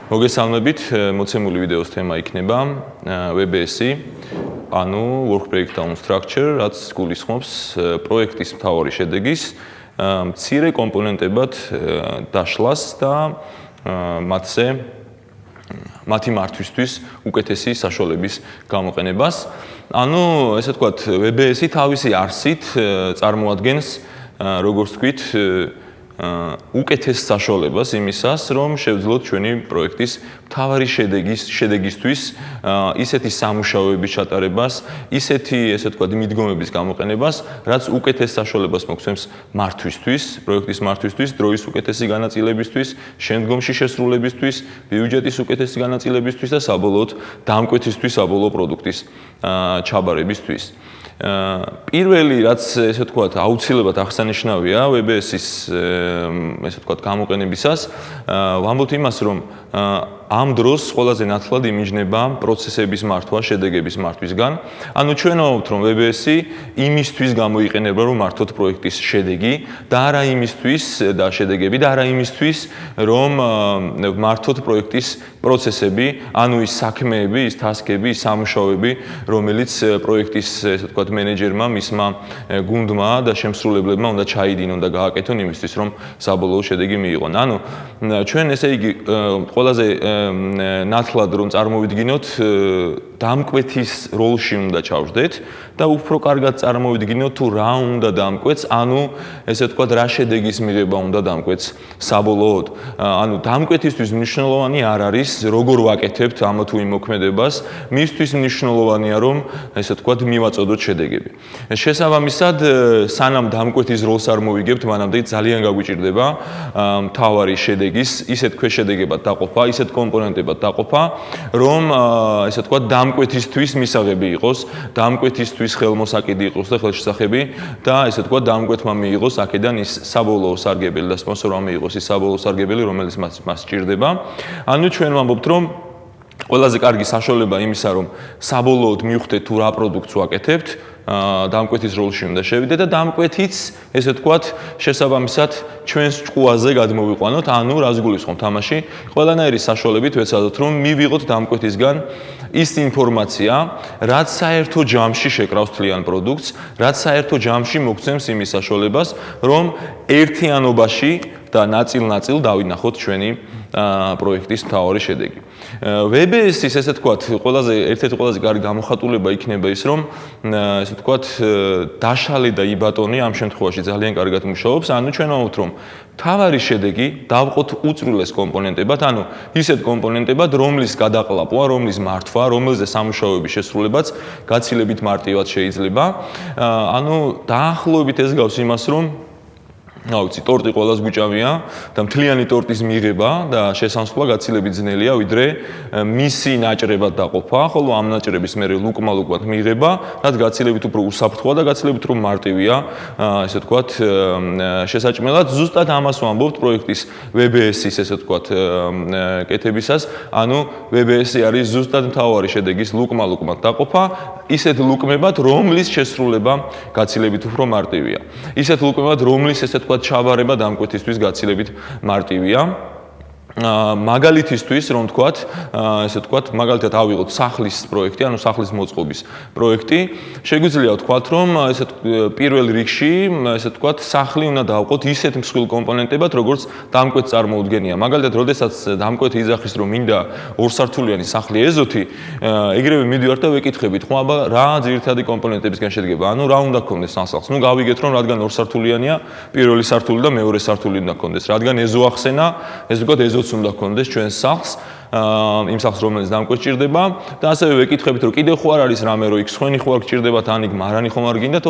მოგესალმებით, მოცემული ვიდეოს თემა იქნება WBS-ი, ანუ Work Breakdown Structure, რაც გულისხმობს პროექტის მთავარი შედეგის მცირე კომპონენტებად დაშლას და მათი მართვისთვის უკეთესი საშუალების გამოყენებას. ანუ, ესე ვთქვათ, WBS-ი თავისი არსით წარმოადგენს, როგორც ვთქვით, უკეთეს საშუალებას იმისას, რომ შევძლოთ ჩვენი პროექტის მთავარი შედეგისთვის ისეთი სამუშაოების ჩატარებას, ისეთი, ესე ვთქვათ, მიდგომების გამოყენებას, რაც უკეთეს საშუალებას მოგვცემს მართვისთვის, პროექტის მართვისთვის, დროის უკეთესი განაწილებისთვის, შემდგომში შესრულებისთვის, ბიუჯეტის უკეთესი განაწილებისთვის და საბოლოოდ დამკვეთისთვის, საბოლოო პროდუქტის ჩაბარებისთვის. პირველი, რაც ესე ვთქვათ, აუცილებლად აღსანიშნავია WBS-ის ესე ვთქვათ, გამოყენებისას, ვამბობთ იმას, რომ ამ დროს ყველაზე ნათლად იმიჯნება პროცესების მართვა შედეგების მართვისგან. ანუ ჩვენ ვამბობთ, რომ WBS-ი იმისთვის გამოიყენება, რომ მართოთ პროექტის შედეგი და არა იმისთვის და შედეგები და არა იმისთვის, რომ მართოთ პროექტის პროცესები, ანუ ის საქმეები, ის ტასკები, ის სამუშაოები, რომელიც პროექტის ესე ვთქვათ, მენეჯერმა, მისმა გუნდმა და შემსრულებლებმა უნდა ჩაიდინონ და გააკეთონ იმისთვის, რომ საბოლოო შედეგი მიიღონ. ანუ ჩვენ ესე იგი ყველაზე ნათლად რომ წარმოვიდგინოთ, დამკვეთის როლში უნდა ჩავждეთ და უფრო კარგად წარმოვიდგინოთ თუ რა უნდა დამკვეთს, ანუ ესე ვთქვათ, რა შედეგის მიღება უნდა დამკვეთს საბოლოოდ. ანუ დამკვეთისთვის მნიშვნელოვანი არ არის, როგორ ვაკეთებთ ამ თუ იმ მოქმედებას, მისთვის მნიშვნელოვანია, რომ ესე ვთქვათ, მივაწოდოთ შედეგები. შესაბამისად, სანამ დამკვეთის როლს არ მოვიგებთ, მანამდე ძალიან გაგვიჭირდება მთავარი შედეგის ისეთ ქვეშედეგებად დაყოფა, ისეთ კომპონენტებად დაყოფა, რომ ესე ვთქვათ, დამკვეთისთვის მისაღები იყოს, დამკვეთისთვის ხელმოსაკიდი იყოს და ხელშესახები და ესე ვთქვათ, დამკვეთმა მიიღოს აქედან ის საბოლოო სარგებელი და სპონსორმა მიიღოს ის საბოლოო სარგებელი, რომელიც მას სჭირდება. ანუ ჩვენ ვამბობთ, რომ ყველაზე კარგი საშუალება იმისა, რომ საბოლოოდ მივხვდეთ თუ რა პროდუქტს ვაკეთებთ, დამკვეთის როლში უნდა შევიდეთ და დამკვეთიც, ესე ვთქვათ, შესაბამისად ჩვენს ჭკუაზე გადმოვიყვანოთ, ანუ რას გულისხმობთ ამაში, ყველანაირი საშუალებით ვეცადოთ, რომ მივიღოთ დამკვეთისგან ის ინფორმაცია, რაც საერთო ჯამში შეკრავს თლიან პროდუქტს, რაც საერთო ჯამში მოგცემს იმის საშუალებას, რომ ერთიანობაში და ნაწილ-ნაწილ დავინახოთ ჩვენი პროექტის მთავარი შედეგი. WBS-ის ესე ვთქვათ, ერთ-ერთი ყველაზე კარგი გამოხატულება იქნება ის, რომ ესე ვთქვათ, დაშალი და იბატონი ამ შემთხვევაში ძალიან კარგად მუშაობს. ანუ ჩვენ ვამბობთ, რომ მთავარი შედეგი დავყოთ უწვრილეს კომპონენტებად, ანუ ისეთ კომპონენტებად, რომლის გადაყლაპვა, რომლის მართვა, რომელზე სამუშაოების შესრულებაც გაცილებით მარტივად შეიძლება. ანუ დაახლოებით ეს გავს იმას, რომ ავიცი, ტორტი ყველას გვიჭამია და მთლიანი ტორტის მიღება და შესამსხვრა გაცილებით ძნელია, ვიდრე მისი ნაჭრებად დაყოფა, ხოლო ამ ნაჭრების მერე ლუკმა-ლუკმად მიღება, რაც გაცილებით უფრო უსაფრთხოა და გაცილებით უფრო მარტივია, ესე ვთქვათ, შესაჭმელად. ზუსტად ამას ვამბობთ პროექტის WBS-ის, ესე ვთქვათ, კეთებისას, ანუ WBS-ი არის ზუსტად მთავარი შედეგის ლუკმა-ლუკმად დაყოფა, ისეთ ლუკმებად, რომლის შესრულება გაცილებით უფრო მარტივია. ისეთ ლუკმებად, რომლის ესე ვთქვათ, ჩაბარება დამკვეთისთვის გაცილებით მარტივია. მაგალითისთვის, რომ ვთქვათ, ესე ვთქვათ, მაგალითად ავიღოთ სახლის პროექტი, ანუ სახლის მოწყობის პროექტი, შეგვიძლია ვთქვათ, რომ ესე პირველ რიგში, ესე ვთქვათ, სახლი უნდა დავყოთ ისეთ მსხვილ კომპონენტებად, როგორც დამკვეთს წარმოუდგენია. მაგალითად, როდესაც დამკვეთი იძახის, რომ მინდა ორსართულიანი სახლი ეზოთი, ეგრევე მივიდივართ და ვეკითხებით, ხო, აბა რა ძირითადი კომპონენტებისგან შედგება? ანუ რა უნდა გქონდეს ამ სახლს? ნუ გავიგეთ, რომ რადგან ორსართულიანია, პირველი სართული და მეორე სართული უნდა გქონდეს. რადგან ეზო ახსენა, ესე ვთქვათ, ეზოც უნდა გქონდეს ჩვენს სახლს, იმ სახლს, რომელიც დამკვეთს ჭირდება და ასევე ვეკითხებით, რომ კიდევ ხო არ არის რამე, რომ იქ სხვენი ხო არ გჭირდებათ, ან იქ მარანი ხომ არ გინდათ?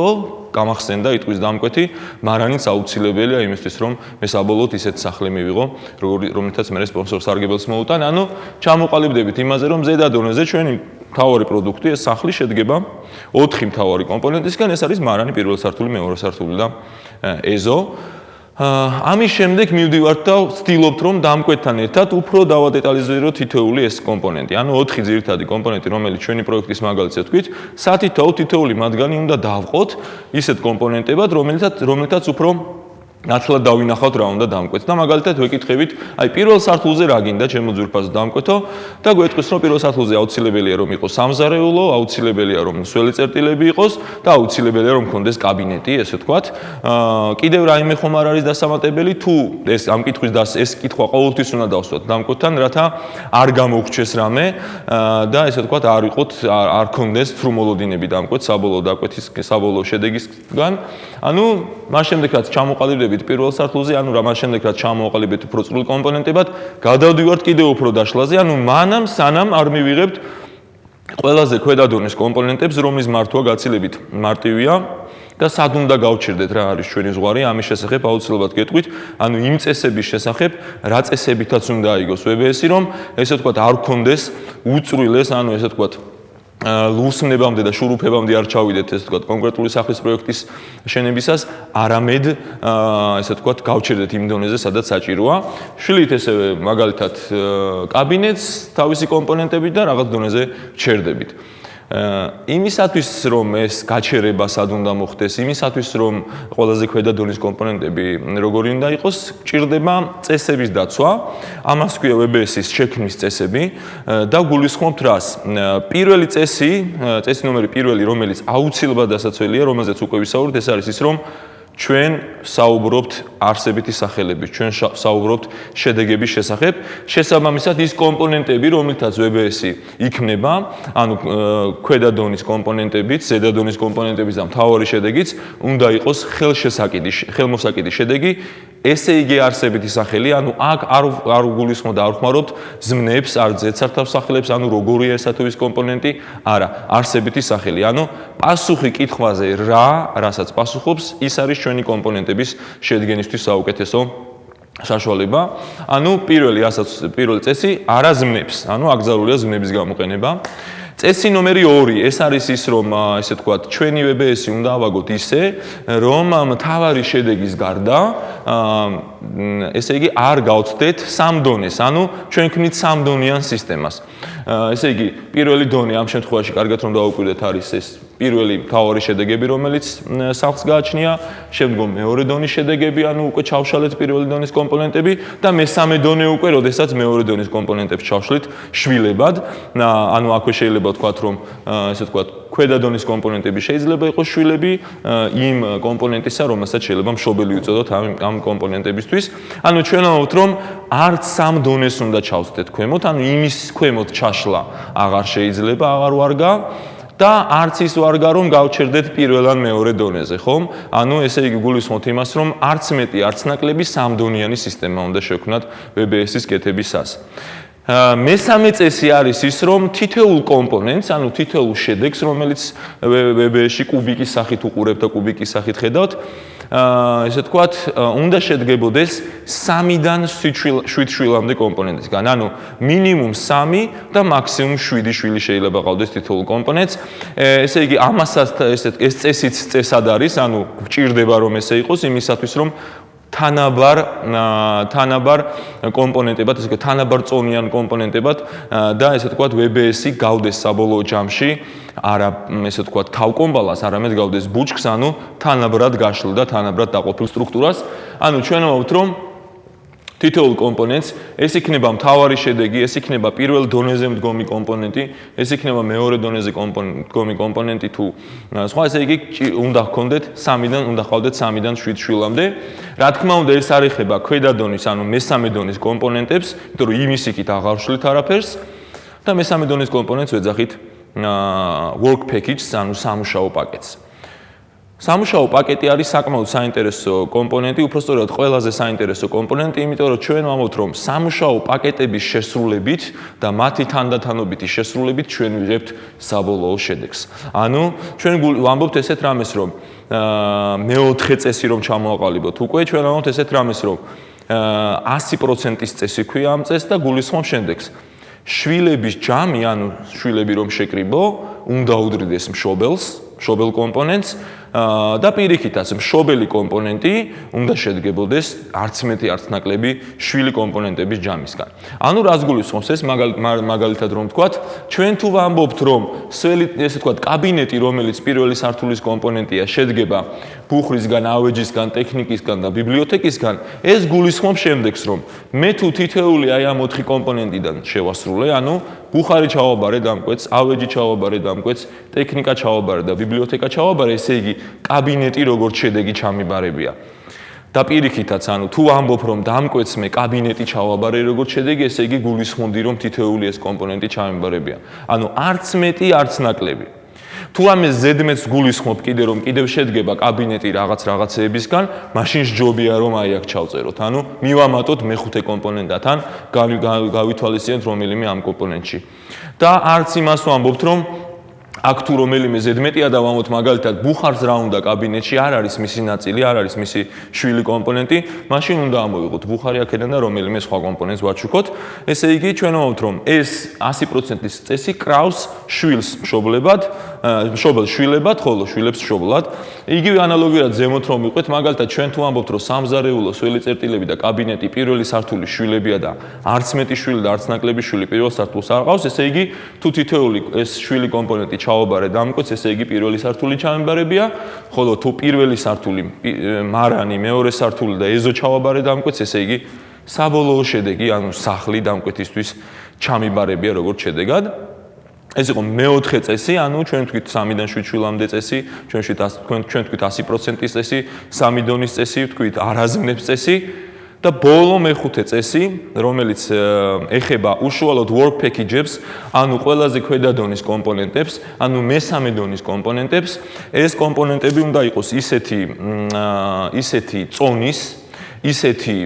გამახსენდა იტყვის დამკვეთი, მარანიც აუცილებელია იმისთვის, რომ მე საბოლოოდ ისეთი სახლი მივიღო, რომელთაც მე სპონსორ სარგებელს მოუტან. ანუ ჩამოყალიბდებით იმაზე, რომ ზედა დონეზე ჩვენი მთავარი პროდუქტი, ეს სახლი შედგება 4 მთავარი კომპონენტისგან, ეს არის მარანი, პირველი სართული, მეორე სართული და ეზო. ამის შემდეგ მივდივართ და ვცდილობთ, რომ დამკვეთთან ერთად უფრო დავადეტალიზიროთ თითოეული ეს კომპონენტი. ანუ 4 ძირითადი კომპონენტი, რომელიც ჩვენი პროექტის მაგალითზე ვთქვით, სათითაოდ თითოეული მათგანი უნდა დავყოთ ისეთ კომპონენტებად, რომელთაც უფრო ნათლად დავინახავთ რა უნდა დამკვეთ და მაგალითად ვეკითხებით, აი პირველ სართულზე რა გინდა ჩემო ძვირფასო დამკვეთო და გვეტყვის რომ პირველ სართულზე აუცილებელია რომ იყოს სამზარეულო, აუცილებელია რომ სველი წერტილები იყოს და აუცილებელია რომ მქონდეს კაბინეტი, ესე ვთქვათ. კიდევ რაიმე ხომ არ არის დასამატებელი თუ ეს ამ კითხვის ეს კითხვა ყოველთვის უნდა დავსვათ დამკვეთთან, რათა არ გამოგრჩეს რამე და ესე ვთქვათ არ ქონდეს თრუმოლოდინები დამკვეთ საბოლოო დაკვეთის საბოლოო შედეგისგან. ანუ მას შემდეგ რაც ჩამოყალიბდებით პირველ სართულზე, ანუ რა მას შემდეგ რაც ჩამოყალიბდებით უფრო წვრილ კომპონენტებად, გადავდივართ კიდევ უფრო დაშლაზე, ანუ მანამ სანამ არ მივიღებთ ყველაზე ქვედა დონის კომპონენტებს, რომლის მართვა გაცილებით მარტივია და სად უნდა გავჩერდეთ რა არის ჩვენი ზღვარი, ამის შესახებ აუცილებლად გეტყვით, ანუ იმ წესების შესახებ, რა წესებითაც უნდა აიგოს WBS-ი, რომ ესე ვთქვათ არ გქონდეს უწვრილეს, ანუ ესე ვთქვათ ლუსმნებამდე და შურუფებამდე არ ჩავიდეთ ესე ვთქვათ კონკრეტული სახლის პროექტის შენობისას, არამედ ესე ვთქვათ გავჩერდეთ იმ დონეზე, სადაც საჭიროა. შვილით ესევე მაგალითად კაბინეტს თავისი კომპონენტებით და რაღაც დონეზე ჩერდებით. იმისათვის რომ ეს გაჩერება სად უნდა მოხდეს, იმისათვის რომ ყველაზე ქვედა დონის კომპონენტები როგორი უნდა იყოს, გჭირდება წესების დაცვა. ამას ქვია WBS-ის შექმნის წესები და გულისხმობთ რას? პირველი წესი ნომერი პირველი, რომელიც აუცილებლად დასაცველია, რომელზეც უკვე ვისაუბრეთ, ეს არის ის, რომ ჩვენ საუბრობთ არსებითი სახელების, ჩვენ საუბრობთ შედეგების შესახებ. შესაბამისად ის კომპონენტები, რომლითაც WBS-ი იქმნება, ანუ ქვედა დონის კომპონენტებიც, ზედა დონის კომპონენტებიც და მთავარი შედეგიც უნდა იყოს ხელმოსაკიდი შედეგი. ესე იგი არსებითი სახელი, ანუ აქ არ გულისხმობ და არ ხმარობთ ზმნებს, არ ზედსართავ სახელებს, ანუ როგორია ეს თუ ის კომპონენტი, არა, არსებითი სახელი. ანუ პასუხი კითხვაზე რასაც პასუხობს, ის არის ჩვენი კომპონენტების შედგენისთვის საუკეთესო საშუალება. ანუ პირველი წესი არა ზმნებს, ანუ აკრძალულია ზმნების გამოყენება. წესი ნომერი 2, ეს არის ის, რომ ესე ვთქვათ, ჩვენი WBS-ი უნდა ავაგოთ ისე, რომ მთავარი შედეგის გარდა, ესე იგი, არ გავცდეთ სამ დონეს, ანუ ჩვენ ვქნით სამდონიან სისტემას. ესე იგი, პირველი დონე ამ შემთხვევაში კარგად რომ დავუკვირდეთ არის ეს პირველი მთავარი შედეგები, რომელიც სახლს გააჩნია, შემდგომ მეორე დონის შედეგები, ანუ უკვე ჩავშალეთ პირველი დონის კომპონენტები და მესამე დონე უკვე, როდესაც მეორე დონის კომპონენტებს ჩავშლით შვილებად, ანუ აქვე შეიძლება ვთქვათ, რომ ესე ვთქვათ, ქვედა დონის კომპონენტები შეიძლება იყოს შვილები იმ კომპონენტისა, რომელსაც შეიძლება მშობელი უწოდოთ ამ კომპონენტებისთვის. ანუ ჩვენ ამბობთ, რომ არც სამ დონეს უნდა ჩავსდეთ ქვემოთ, ანუ იმის ქვემოთ ჩაშლა აღარ შეიძლება, აღარ ვარგა. და არც ის ვარგა რომ გავჩერდეთ პირველ ან მეორე დონეზე, ხომ? ანუ ესე იგი გულისხმობთ იმას, რომ არც მეტი, არც ნაკლები სამდონიანი სისტემა უნდა შევქმნათ WBS-ის კეთებისას. მესამე წესი არის ის, რომ თითოეულ კომპონენტს, ანუ თითოეულ შედეგს, რომელიც WBS-ში კუბიკის სახით უყურებთ და კუბიკის სახით ხედავთ, ესე ვთქვათ, უნდა შედგებოდეს 3-დან 7 შვილამდე კომპონენტისგან. ანუ მინიმუმ 3 და მაქსიმუმ 7 შვილი შეიძლება ყავდეს თითოეულ კომპონენტს. ესე იგი, ამასაც ეს წესიც წესად არის, ანუ გჭირდება რომ ესე იყოს იმისათვის, რომ თანაბარ კომპონენტებად, ესე იგი თანაბარ წონიან კომპონენტებად და ესე ვთქვათ WBS-ი გავდეს საბოლოო ჯამში არა ესე ვთქვათ თავკომბალას, არამედ გავდეს ბუჩქს, ანუ თანაბრად გაშლილ და თანაბრად დაყოფილ სტრუქტურას. ანუ ჩვენ ვამბობთ, რომ თითოეულ კომპონენტს ეს იქნება მთავარი შედეგი, ეს იქნება პირველ დონეზე მდგომი კომპონენტი, ეს იქნება მეორე დონეზე მდგომი კომპონენტი თუ სხვა, ესე იგი უნდა გქონდეთ 3-დან, უნდა ყავდეთ 3-დან 7 შვილამდე. რა თქმა უნდა, ეს არ ეხება ქვედა დონის, ანუ მესამე დონის კომპონენტებს, იმიტომ რომ იმის იქით აღარ ვშლით არაფერს და მესამე დონის კომპონენტს ვეძახით work package-ს, ანუ სამუშაო პაკეტს. სამუშაო პაკეტი არის საკმაოდ საინტერესო კომპონენტი, უпростоრად ყველაზე საინტერესო კომპონენტი, იმიტომ რომ ჩვენ ვამბობთ, რომ სამუშაო პაკეტების შესრულებით და მათი თანდათანობითი შესრულებით ჩვენ ვიღებთ საბოლოო შედეგს. ანუ ჩვენ ვამბობთ ესეთ რამეს, რომ მეოთხე წესი რომ ჩამოვაყალიბოთ, უკვე ჩვენ ვამბობთ ესეთ რამეს, რომ 100%-ის წესი ქვია ამ წესს და გულისხმობ შემდეგს. შვილების ჯამი, ანუ შვილები რომ შეკრიბო, უნდა უდრიდეს მშობელ კომპონენტს და პირიქითაც მშობელი კომპონენტი უნდა შედგებოდეს არც მეტი არც ნაკლები შვილი კომპონენტების ჯამისგან. ანუ რას გულისხმობს ეს მაგალითად რომ ვთქვათ, ჩვენ თუ ვამბობთ რომ ესე ვთქვათ კაბინეტი რომელიც პირველი სართულის კომპონენტია შედგება ბუხრისგან, ავეჯისგან, ტექნიკისგან და ბიბლიოთეკისგან, ეს გულისხმობს შემდეგს რომ მე თუ თითოეული აი ამ 4 კომპონენტიდან შევასრულე, ანუ ბუხარი ჩავაბარე დამკვეთს, ავეჯი ჩავაბარე დამკვეთს, ტექნიკა ჩავაბარე და ბიბლიოთეკა ჩავაბარე, ესე იგი კაბინეტი როგორც შედეგი ჩამიბარებია. და პირიქითაც, ანუ თუ ამბობ რომ დამკვეთს მე კაბინეტი ჩავაბარე როგორც შედეგი, ესე იგი გულისხმობდი რომ თითოეული ეს კომპონენტი ჩამიბარებია. ანუ არც მეტი, არც ნაკლები. თუ ამას ზედმეტს გულისხმობ კიდე რომ კიდევ შედგება კაბინეტი რაღაცეებისგან, მაშინ სჯობია რომ აი აქ ჩავწეროთ. ანუ მივამატოთ მეხუთე კომპონენტთან, გავითვალისწინოთ რომელიმე ამ კომპონენტში. და არც იმას ვამბობთ რომ აქ თუ რომელიმე ზედმეტია და ვამბობთ მაგალითად ბუხარს რა უნდა კაბინეტში, არ არის მისი ნაწილი, არ არის მისი შვილი კომპონენტი, მაშინ უნდა ამოვიღოთ ბუხარი აქედან და რომელიმე სხვა კომპონენტს ვაჩუქოთ. ესე იგი ჩვენ ვამბობთ რომ ეს 100%-ის წესი კრავს შვილს მშობლებად, მშობელს შვილებად, ხოლო შვილებს მშობლად. იგივე ანალოგიურად ზემოთ რომ ვიყვეთ, მაგალითად ჩვენ თუ ვამბობთ რომ სამზარეულო სველი წერტილები და კაბინეტი პირველი სართულის შვილებია და არც მეტი შვილი და არც ნაკლები შვილი პირველ სართულს არ ყავს, ესე იგი თუ თითოეული ეს შვილი კომპონენტი ჩავაბარე დამკვეთს, ესე იგი პირველი სართული ჩამებარებია, ხოლო თუ პირველი სართული მარანი, მეორე სართული და ეზო ჩავაბარე დამკვეთს, ესე იგი საბოლოო შედეგი, ანუ სახლი დამკვეთისთვის ჩამიბარებია როგორც შედეგად. ეს იყო მეოთხე წესი, ანუ ჩვენ ვთქვით 3-დან 7 შვილამდე წესი, ჩვენ ვთქვით 100%-ის წესი, 3 დონის წესი, ვთქვით არაზმნებს წესი. და ბოლო მეხუთე წესი, რომელიც ეხება უშუალოდ work package-ებს, ანუ ყველაზე ქვედა დონის კომპონენტებს, ანუ მესამე დონის კომპონენტებს, ეს კომპონენტები უნდა იყოს ისეთი წონის, ისეთი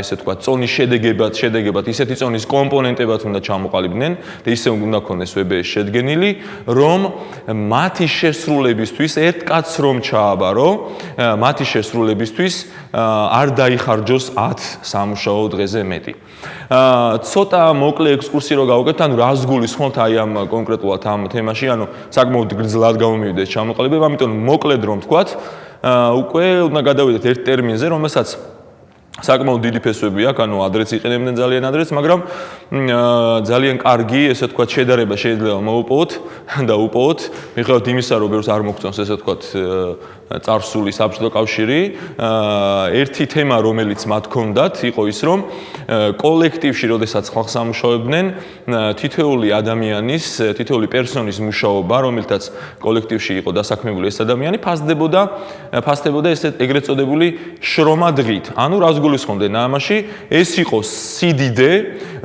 ესე ვთქვათ, წონის შედეგებად, ისეთი წონის კომპონენტებად უნდა ჩამოყალიბდნენ და ისე უნდა ქონდეს VBS შედგენილი, რომ მათი შესრულებისთვის ერთ კაცს რომ ჩააბარო, მათი შესრულებისთვის არ დაიხარჯოს 10 სამუშაო დღეზე მეტი. ცოტა მოკლე ექსკურსი რო გავუკეთოთ, ანუ რას გულისხმობთ აი ამ კონკრეტულად ამ თემაში, ანუ საკმაოდ გრძლად გამომივიდა ეს ჩამოყალიბება, ამიტომ მოკლედ რომ ვთქვათ, უკვე უნდა გადავიდეთ ერთ ტერმინზე, რომელსაც საკმაოდ დიდი ფესვები აქვს, ანუ ადრეც იყენებდნენ ძალიან ადრეც, მაგრამ ძალიან კარგი, ესე ვთქვათ, შედარება შეიძლება მოვუპოვოთ და უპოვოთ, მიუხედავად იმისა, რომ ბევრს არ მოგწონს, ესე ვთქვათ, წარსული საბჭოთა კავშირი. ერთი თემა, რომელიც მათ ჰქონდათ, იყო ის, რომ კოლექტივში, როდესაც ხალხს ამუშავებდნენ, თითოეული ადამიანის, თითოეული პერსონის მუშაობა, რომელთაც კოლექტივში იყო დასაქმებული ეს ადამიანი, ფასდებოდა ეგრეთ წოდებული შრომა დღით. ანუ რას გულისხმობდნენ ამაში? ეს იყო სიდიდე,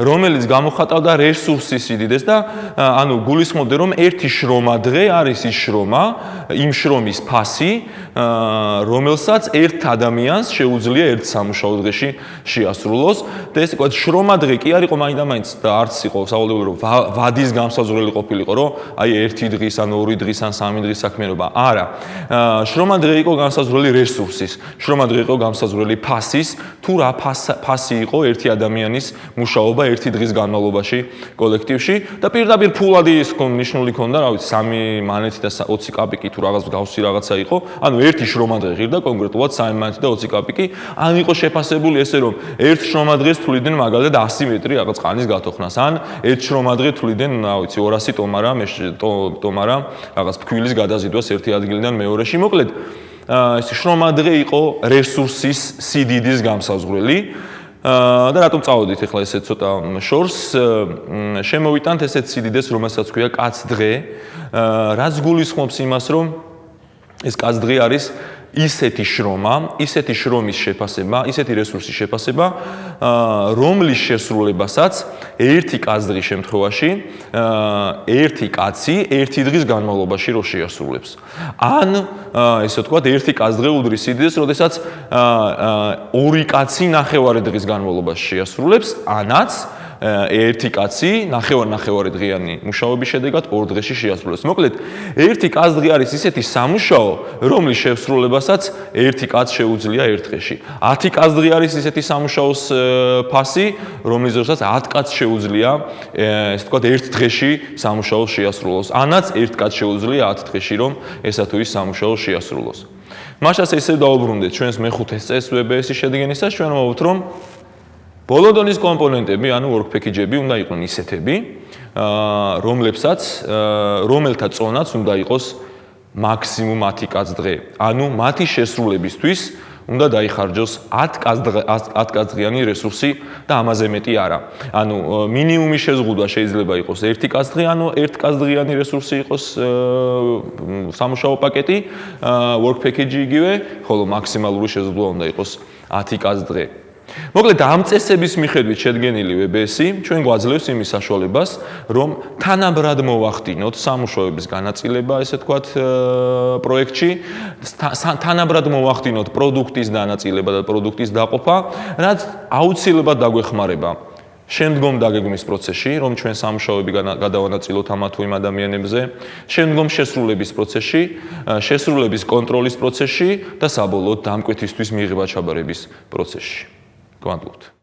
რომელიც გამოხატავდა რესურსის სიდიდეს და ანუ გულისხმობდნენ, რომ ერთი შრომა დღე არის ის შრომა, იმ შრომის ფასი, რომელსაც ერთ ადამიანს შეუძლია ერთ სამუშაო დღეში შეასრულოს და ეს იყო შრომა დღე კი არ იყო მაინდა-მაინც და არც იყო სავალდებულო რომ ვადის გამსაზღვრელი ყოფილიყო, რომ აი ერთი დღის ან ორი დღის ან სამი დღის საქმიანობა. არა. შრომა დღე იყო განსაზღვრელი რესურსის, შრომა დღე იყო განსაზღვრელი ფასის, თუ რა ფასი იყო ერთი ადამიანის მუშაობა ერთი დღის განმავლობაში კოლექტივში და პირდაპირ ფულადი ის ნიშნული ქონდა, რა ვიცი, 3 მანეთი და 20 კაპიკი თუ რაღაც გავსი რაღაცა იყო. ანუ ერთი შრომა დღე ღირდა კონკრეტულად 3 მანეთი და 20 კაპიკი. ან იყო შეფასებული ესე რომ ერთ შრომა დღეს თვლიდნენ მაგალითად 100 მეტრი რაღაც ყანის გათოხნას, ან ერთ შრომა დღე თვლიდნენ, რა ვიცი, 200 ტომარა რაღაც ფქვილის გადაზიდვას ერთი ადგილიდან მეორეში. მოკლედ ეს შრომა დღე იყო რესურსის სიდიდის გამსაზღვრელი. და რატომ წავედით ახლა ესე ცოტა შორს, შემოვიტანთ ესეთ სიდიდეს, რომელსაც ქვია კაცდღე, რაც გულისხმობს იმას, რომ ეს კაცდღე არის ისეთი შრომა, ისეთი შრომის შეფასება, ისეთი რესურსის შეფასება, რომლის შესრულებასაც ერთი კაცდღის შემთხვევაში ერთი კაცი ერთი დღის განმავლობაში რო შეასრულებს. ან ესე ვთქვათ, ერთი კაცდღე უდრის სიდიდეს, როდესაც ორი კაცი ნახევარი დღის განმავლობაში შეასრულებს, ანაც ერთი კაცი ნახევარ-ნახევარი დღიანი მუშაობის შედეგად 2 დღეში შეასრულებს. მოკლედ, ერთი კაცდღე არის ისეთი სამუშაო, რომლის შესრულებასაც ერთი კაცს შეუძლია 1 დღეში. 10 კაცდღე არის ისეთი სამუშაოს ფასი, რომლის დროსაც 10 კაცს შეუძლია, ესე ვთქვათ, 1 დღეში სამუშაოს შეასრულოს. ანაც 1 კაცს შეუძლია 10 დღეში, რომ ესა თუ ის სამუშაოს შეასრულოს. მაშას ესე დავუბრუნდეთ ჩვენს მეხუთე წესს WBS-ის შედგენისას, ჩვენ ვამბობთ, რომ ბოლო დონის კომპონენტები, ანუ work package-ები უნდა იყვნენ ისეთები, რომელთა წონაც უნდა იყოს მაქსიმუმ 10 კაცდღე. ანუ მათი შესრულებისთვის უნდა დაიხარჯოს 10 კაცდღიანი რესურსი და ამაზე მეტი არა. ანუ მინიმუმი შეზღუდვა შეიძლება იყოს 1 კაცდღე, ანუ 1 კაცდღიანი რესურსი იყოს სამუშაო პაკეტი, work package იგივე, ხოლო მაქსიმალური შეზღუდვა უნდა იყოს 10 კაცდღე. მოკლედ ამ წესების მიხედვით შედგენილი WBS-ი ჩვენ გვაძლევს იმის საშუალებას, რომ თანაბრად მოვახდინოთ სამუშაოების განაწილება, ესე ვთქვათ, პროექტში, თანაბრად მოვახდინოთ პროდუქტის განაწილება და პროდუქტის დაყოფა, რაც აუცილებლად დაგვეხმარება შემდგომ დაგეგმვის პროცესში, რომ ჩვენ სამუშაოები გადავანაწილოთ ამა თუ იმ ადამიანებზე, შემდგომ შესრულების პროცესში, შესრულების კონტროლის პროცესში და საბოლოოდ დამკვეთისთვის მიღება ჩაბარების პროცესში. გვამბობთ.